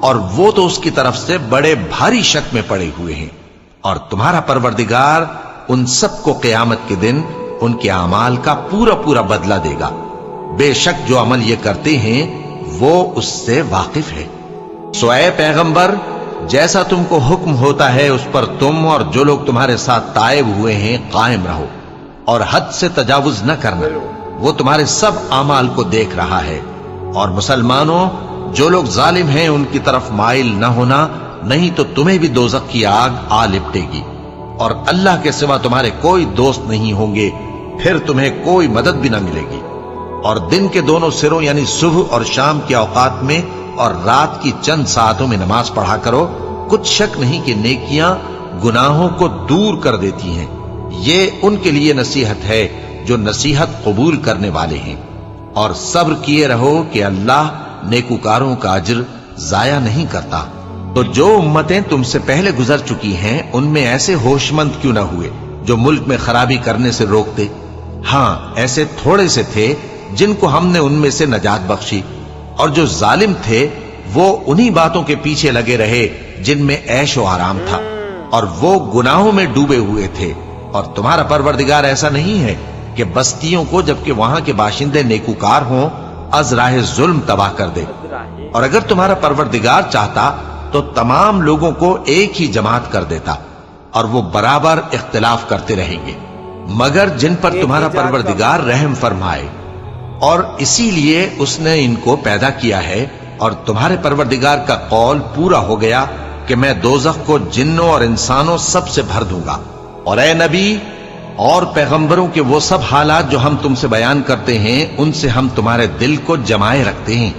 اور وہ تو اس کی طرف سے بڑے بھاری شک میں پڑے ہوئے ہیں، اور تمہارا پروردگار ان سب کو قیامت کے دن ان کے اعمال کا پورا پورا بدلہ دے گا۔ بے شک جو عمل یہ کرتے ہیں وہ اس سے واقف ہے۔ سو اے پیغمبر، جیسا تم کو حکم ہوتا ہے اس پر تم اور جو لوگ تمہارے ساتھ تائب ہوئے ہیں قائم رہو، اور حد سے تجاوز نہ کرنا، وہ تمہارے سب اعمال کو دیکھ رہا ہے۔ اور مسلمانوں، جو لوگ ظالم ہیں ان کی طرف مائل نہ ہونا، نہیں تو تمہیں بھی دوزخ کی آگ آ لپٹے گی، اور اللہ کے سوا تمہارے کوئی دوست نہیں ہوں گے، پھر تمہیں کوئی مدد بھی نہ ملے گی۔ اور دن کے دونوں سروں یعنی صبح اور شام کے اوقات میں اور رات کی چند ساعتوں میں نماز پڑھا کرو، کچھ شک نہیں کہ نیکیاں گناہوں کو دور کر دیتی ہیں۔ یہ ان کے لیے نصیحت ہے جو نصیحت قبول کرنے والے ہیں، اور صبر کیے رہو کہ اللہ نیکوکاروں کا اجر ضائع نہیں کرتا۔ تو جو امتیں تم سے پہلے گزر چکی ہیں ان میں ایسے ہوش مند کیوں نہ ہوئے جو ملک میں خرابی کرنے سے روکتے؟ ہاں، ایسے تھوڑے سے تھے جن کو ہم نے ان میں سے نجات بخشی، اور جو ظالم تھے وہ انہی باتوں کے پیچھے لگے رہے جن میں عیش و آرام تھا، اور وہ گناہوں میں ڈوبے ہوئے تھے۔ اور تمہارا پروردگار ایسا نہیں ہے کہ بستیوں کو جبکہ وہاں کے باشندے نیکوکار ہوں از راہ ظلم تباہ کر دے، اور اگر تمہارا پروردگار چاہتا تو تمام لوگوں کو ایک ہی جماعت کر دیتا، اور وہ برابر اختلاف کرتے رہیں گے، مگر جن پر تمہارا پروردگار رحم فرمائے، اور اسی لیے اس نے ان کو پیدا کیا ہے۔ اور تمہارے پروردگار کا قول پورا ہو گیا کہ میں دوزخ کو جنوں اور انسانوں سب سے بھر دوں گا۔ اور اے نبی اور پیغمبروں کے وہ سب حالات جو ہم تم سے بیان کرتے ہیں ان سے ہم تمہارے دل کو جمائے رکھتے ہیں،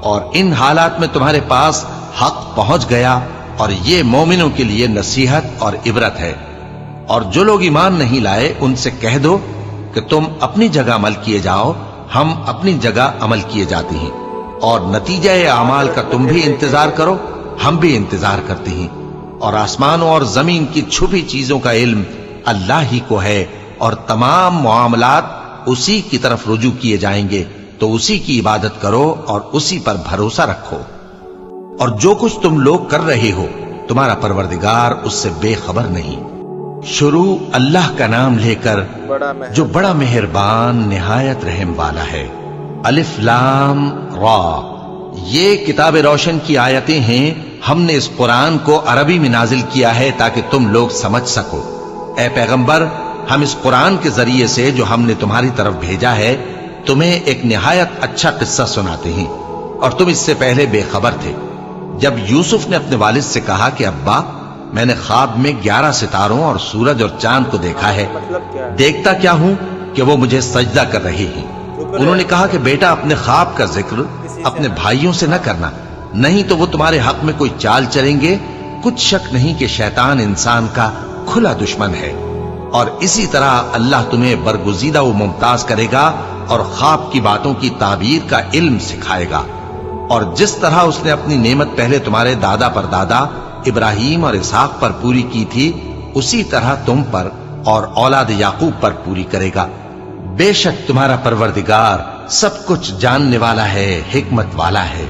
اور ان حالات میں تمہارے پاس حق پہنچ گیا، اور یہ مومنوں کے لیے نصیحت اور عبرت ہے۔ اور جو لوگ ایمان نہیں لائے ان سے کہہ دو کہ تم اپنی جگہ عمل کیے جاؤ، ہم اپنی جگہ عمل کیے جاتے ہیں، اور نتیجہ اعمال کا تم بھی انتظار کرو، ہم بھی انتظار کرتے ہیں۔ اور آسمانوں اور زمین کی چھپی چیزوں کا علم اللہ ہی کو ہے، اور تمام معاملات اسی کی طرف رجوع کیے جائیں گے، تو اسی کی عبادت کرو اور اسی پر بھروسہ رکھو۔ اور جو کچھ تم لوگ کر رہے ہو تمہارا پروردگار اس سے بے خبر نہیں۔ شروع اللہ کا نام لے کر جو بڑا مہربان نہایت رحم والا ہے۔ الف لام را، یہ کتاب روشن کی آیتیں ہیں، ہم نے اس قرآن کو عربی میں نازل کیا ہے تاکہ تم لوگ سمجھ سکو۔ اے پیغمبر، ہم اس قرآن کے ذریعے سے جو ہم نے تمہاری طرف بھیجا ہے تمہیں ایک نہایت اچھا قصہ سناتے ہیں، اور تم اس سے پہلے بے خبر تھے۔ جب یوسف نے اپنے والد سے کہا کہ ابا، میں نے خواب میں 11 ستاروں اور سورج اور چاند کو دیکھا ہے، دیکھتا کیا ہوں کہ وہ مجھے سجدہ کر رہے ہیں۔ انہوں نے کہا کہ بیٹا، اپنے خواب کا ذکر اپنے بھائیوں سے نہ کرنا، نہیں تو وہ تمہارے حق میں کوئی چال چلیں گے۔ کچھ شک نہیں کہ شیطان انسان کا کھلا دشمن ہے، اور اسی طرح اللہ تمہیں برگزیدہ و ممتاز کرے گا اور خواب کی باتوں کی تعبیر کا علم سکھائے گا۔ اور جس طرح اس نے اپنی نعمت پہلے تمہارے دادا پر دادا ابراہیم اور اسحاق پر پوری کی تھی، اسی طرح تم پر اور اولاد یعقوب پر پوری کرے گا۔ بے شک تمہارا پروردگار سب کچھ جاننے والا ہے، حکمت والا ہے۔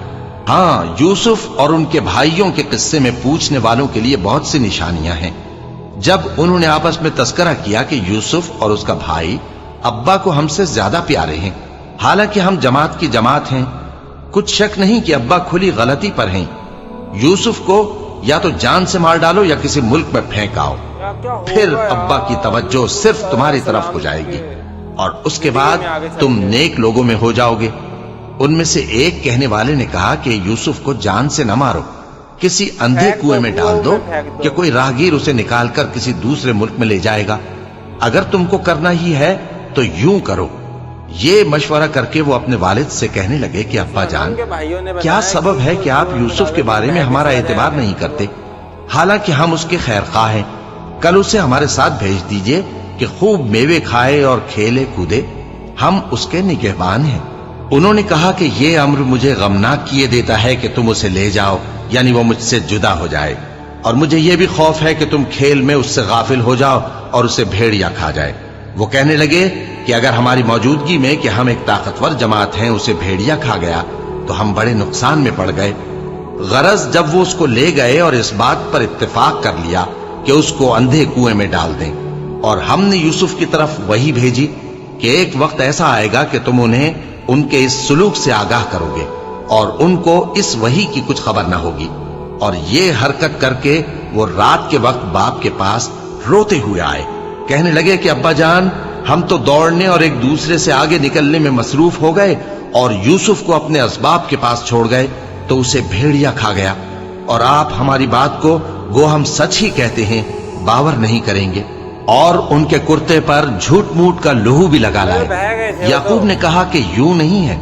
ہاں، یوسف اور ان کے بھائیوں کے قصے میں پوچھنے والوں کے لیے بہت سی نشانیاں ہیں۔ جب انہوں نے آپس میں تذکرہ کیا کہ یوسف اور اس کا بھائی ابا کو ہم سے زیادہ پیارے ہیں، حالانکہ ہم جماعت کی جماعت ہیں، کچھ شک نہیں کہ ابا کھلی غلطی پر ہیں۔ یوسف کو یا تو جان سے مار ڈالو یا کسی ملک میں پھینک آؤ، پھر ابا کی توجہ صرف تمہاری طرف ہو جائے گی، اور اس کے بعد تم نیک لوگوں میں ہو جاؤ گے۔ ان میں سے ایک کہنے والے نے کہا کہ یوسف کو جان سے نہ مارو، کسی اندھے کنویں میں ڈال دو کہ کوئی راہگیر اسے نکال کر کسی دوسرے ملک میں لے جائے گا۔ اگر تم کو کرنا ہی ہے تو یوں کرو۔ یہ مشورہ کر کے وہ اپنے والد سے کہنے لگے کہ ابا جان، کیا سبب ہے کہ آپ یوسف کے بارے میں ہمارا اعتبار نہیں کرتے، حالانکہ ہم اس کے خیر خواہ ہیں؟ کل اسے ہمارے ساتھ بھیج دیجئے کہ خوب میوے کھائے اور کھیلے کودے، ہم اس کے نگہبان ہیں۔ انہوں نے کہا کہ یہ امر مجھے غمناک کیے دیتا ہے کہ تم اسے لے جاؤ، یعنی وہ مجھ سے جدا ہو جائے، اور مجھے یہ بھی خوف ہے کہ تم کھیل میں اس سے غافل ہو جاؤ اور اسے بھیڑیا کھا جائے۔ وہ کہنے لگے کہ اگر ہماری موجودگی میں کہ ہم ایک طاقتور جماعت ہیں اسے بھیڑیا کھا گیا تو ہم بڑے نقصان میں پڑ گئے۔ غرض جب وہ اس کو لے گئے اور اس بات پر اتفاق کر لیا کہ اس کو اندھے کنویں میں ڈال دیں، اور ہم نے یوسف کی طرف وحی بھیجی کہ ایک وقت ایسا آئے گا کہ تم انہیں ان کے اس سلوک سے آگاہ کرو گے اور ان کو اس وحی کی کچھ خبر نہ ہوگی۔ اور یہ حرکت کر کے وہ رات کے وقت باپ کے پاس روتے ہوئے آئے، کہنے لگے کہ ابا جان، ہم تو دوڑنے اور ایک دوسرے سے آگے نکلنے میں مصروف ہو گئے اور یوسف کو اپنے اسباب کے پاس چھوڑ گئے تو اسے بھیڑیا کھا گیا، اور آپ ہماری بات کو گو ہم سچ ہی کہتے ہیں باور نہیں کریں گے، اور ان کے کرتے پر جھوٹ موٹ کا لہو بھی لگا لائے۔ یعقوب نے کہا کہ یوں نہیں ہے،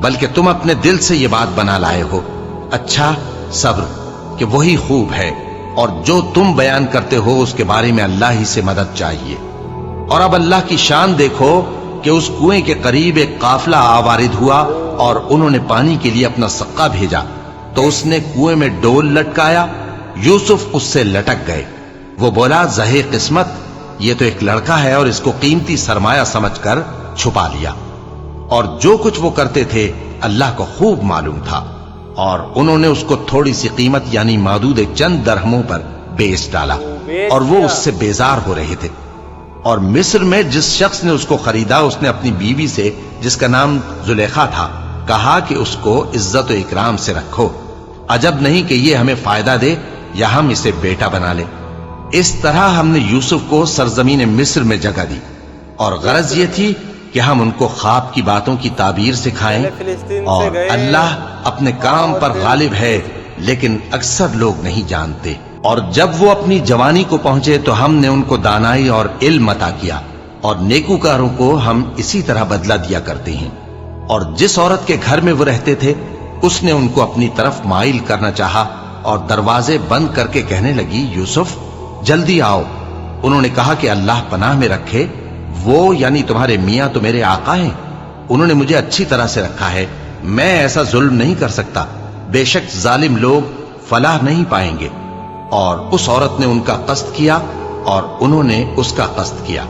بلکہ تم اپنے دل سے یہ بات بنا لائے ہو۔ اچھا، صبر کہ وہی خوب ہے، اور جو تم بیان کرتے ہو اس کے بارے میں اللہ ہی سے مدد چاہیے۔ اور اب اللہ کی شان دیکھو کہ اس کنویں کے قریب ایک قافلہ آوارد ہوا اور انہوں نے پانی کے لیے اپنا سقا بھیجا، تو اس نے کنویں میں ڈول لٹکایا، یوسف اس سے لٹک گئے۔ وہ بولا، زہے قسمت، یہ تو ایک لڑکا ہے، اور اس کو قیمتی سرمایہ سمجھ کر چھپا لیا۔ اور جو کچھ وہ کرتے تھے اللہ کو خوب معلوم تھا، اور انہوں نے اس کو تھوڑی سی قیمت یعنی معدود چند درہموں پر بیچ ڈالا، اور وہ اس سے بیزار ہو رہے تھے۔ اور مصر میں جس شخص نے اس کو خریدا، اس نے اپنی بیوی سے جس کا نام زلیخا تھا کہا کہ اس کو عزت و اکرام سے رکھو، عجب نہیں کہ یہ ہمیں فائدہ دے یا ہم اسے بیٹا بنا لیں۔ اس طرح ہم نے یوسف کو سرزمین مصر میں جگہ دی، اور غرض یہ تھی کہ ہم ان کو خواب کی باتوں کی تعبیر سکھائیں، اور اللہ اپنے کام پر غالب ہے لیکن اکثر لوگ نہیں جانتے۔ اور جب وہ اپنی جوانی کو پہنچے تو ہم نے ان کو دانائی اور علم عطا کیا، اور نیکوکاروں کو ہم اسی طرح بدلہ دیا کرتے ہیں۔ اور جس عورت کے گھر میں وہ رہتے تھے اس نے ان کو اپنی طرف مائل کرنا چاہا، اور دروازے بند کر کے کہنے لگی، یوسف جلدی آؤ۔ انہوں نے کہا کہ اللہ پناہ میں رکھے، وہ یعنی تمہارے میاں تو میرے آقا ہیں، انہوں نے مجھے اچھی طرح سے رکھا ہے، میں ایسا ظلم نہیں کر سکتا، بے شک ظالم لوگ فلاح نہیں پائیں گے۔ اور اس عورت نے ان کا قصد کیا اور انہوں نے اس کا قصد کیا۔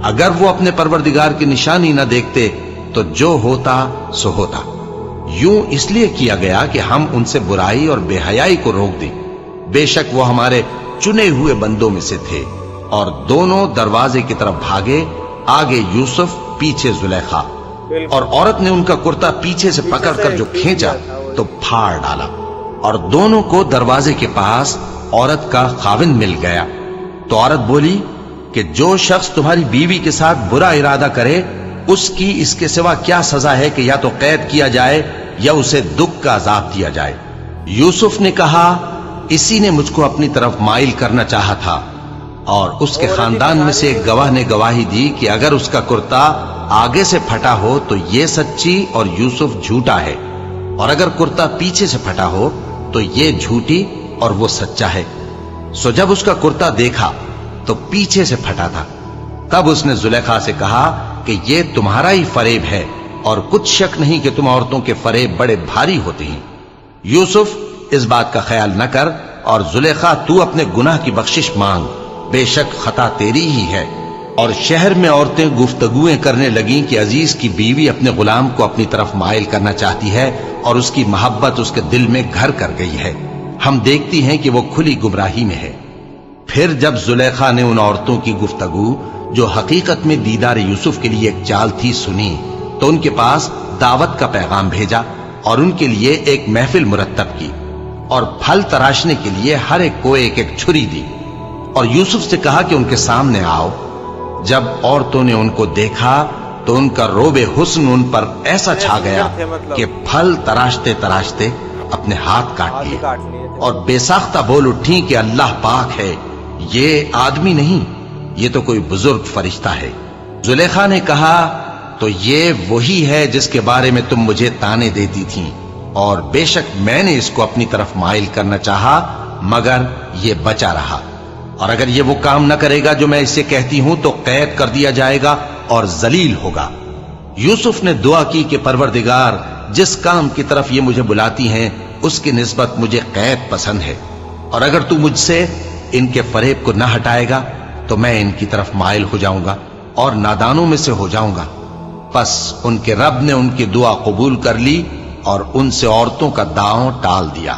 اگر وہ اپنے پروردگار کی نشانی نہ دیکھتے تو جو ہوتا سو ہوتا۔ یوں اس لیے کیا گیا کہ ہم ان سے برائی اور بے حیائی کو روک دیں، بے شک وہ ہمارے چنے ہوئے بندوں میں سے تھے۔ اور دونوں دروازے کی طرف بھاگے، آگے یوسف، پیچھے زلیخا، اور عورت نے ان کا کرتا پیچھے سے پکڑ کر جو کھینچا تو پھاڑ ڈالا، اور دونوں کو دروازے کے پاس عورت کا خاوند مل گیا۔ تو عورت بولی کہ جو شخص تمہاری بیوی کے ساتھ برا ارادہ کرے اس کی اس کے سوا کیا سزا ہے کہ یا تو قید کیا جائے یا اسے دکھ کا عذاب دیا جائے۔ یوسف نے کہا، اسی نے مجھ کو اپنی طرف مائل کرنا چاہا تھا، اور اس کے خاندان میں سے ایک گواہ نے گواہی دی کہ اگر اس کا کرتا آگے سے پھٹا ہو تو یہ سچی اور یوسف جھوٹا ہے، اور اگر کرتا پیچھے سے پھٹا ہو تو یہ جھوٹی اور وہ سچا ہے۔ سو جب اس کا کرتا دیکھا تو پیچھے سے پھٹا تھا، تب اس نے زلیخا سے کہا کہ یہ تمہارا ہی فریب ہے، اور کچھ شک نہیں کہ تم عورتوں کے فریب بڑے بھاری ہوتے ہیں۔ یوسف اس بات کا خیال نہ کر، اور زلیخا تو اپنے گناہ کی بخشش مانگ، بے شک خطا تیری ہی ہے۔ اور شہر میں عورتیں گفتگویں کرنے لگیں کہ عزیز کی بیوی اپنے غلام کو اپنی طرف مائل کرنا چاہتی ہے، اور اس کی محبت اس کے دل میں گھر کر گئی ہے، ہم دیکھتی ہیں کہ وہ کھلی گمراہی میں ہے۔ پھر جب زلیخا نے ان عورتوں کی گفتگو جو حقیقت میں دیدار یوسف کے لیے ایک چال تھی سنی، تو ان کے پاس دعوت کا پیغام بھیجا اور ان کے لیے ایک محفل مرتب کی، اور پھل تراشنے کے لیے ہر ایک کو ایک ایک چھری دی، اور یوسف سے کہا کہ ان کے سامنے آؤ۔ جب عورتوں نے ان کو دیکھا تو ان کا روب حسن ان پر ایسا چھا گیا کہ پھل تراشتے تراشتے اپنے ہاتھ کاٹ لیے، اور بے ساختہ بول اٹھی کہ اللہ پاک ہے، یہ آدمی نہیں، یہ تو کوئی بزرگ فرشتہ ہے۔ زلیخا نے کہا، تو یہ وہی ہے جس کے بارے میں تم مجھے تانے دیتی تھیں، اور بے شک میں نے اس کو اپنی طرف مائل کرنا چاہا مگر یہ بچا رہا، اور اگر یہ وہ کام نہ کرے گا جو میں اسے کہتی ہوں تو قید کر دیا جائے گا اور ذلیل ہوگا۔ یوسف نے دعا کی کہ پروردگار، جس کام کی طرف یہ مجھے بلاتی ہیں اس کی نسبت مجھے قید پسند ہے، اور اگر تو مجھ سے ان کے فریب کو نہ ہٹائے گا تو میں ان کی طرف مائل ہو جاؤں گا اور نادانوں میں سے ہو جاؤں گا۔ پس ان کے رب نے ان کی دعا قبول کر لی اور ان سے عورتوں کا داؤں ٹال دیا۔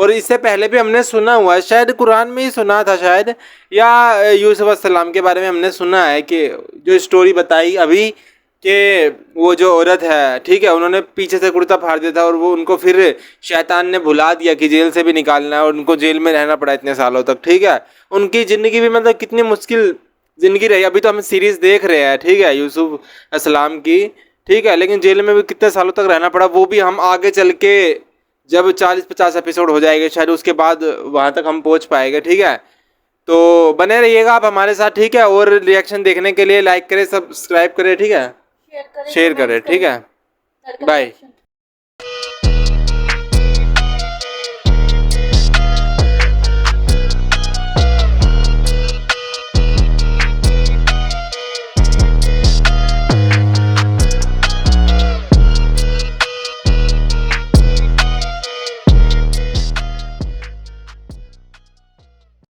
اور اس سے پہلے بھی ہم نے سنا ہوا ہے, شاید قرآن میں ہی سنا تھا شاید, یا یوسف علیہ السلام کے بارے میں ہم نے سنا ہے کہ جو اسٹوری بتائی ابھی کہ وہ جو عورت ہے ٹھیک ہے, انہوں نے پیچھے سے کرتا پھاڑ دیا تھا اور وہ ان کو پھر شیطان نے بھلا دیا کہ جیل سے بھی نکالنا ہے, اور ان کو جیل میں رہنا پڑا اتنے سالوں تک. ٹھیک ہے, ان کی زندگی بھی مطلب کتنی مشکل زندگی رہی. ابھی تو ہم سیریز دیکھ رہے ہیں ٹھیک ہے یوسف علیہ السلام کی, ٹھیک ہے, لیکن جیل میں بھی کتنے سالوں تک رہنا پڑا, وہ بھی ہم آگے چل کے جب 40-50 ایپیسوڈ ہو جائے گا شاید اس کے بعد وہاں تک ہم پہنچ پائے گے. ٹھیک ہے, تو بنے رہیے گا آپ ہمارے ساتھ. ٹھیک ہے, اور ریئیکشن دیکھنے کے لیے لائک کریں, سبسکرائب کریں, ٹھیک ہے, شیئر کریں. ٹھیک ہے, بائے.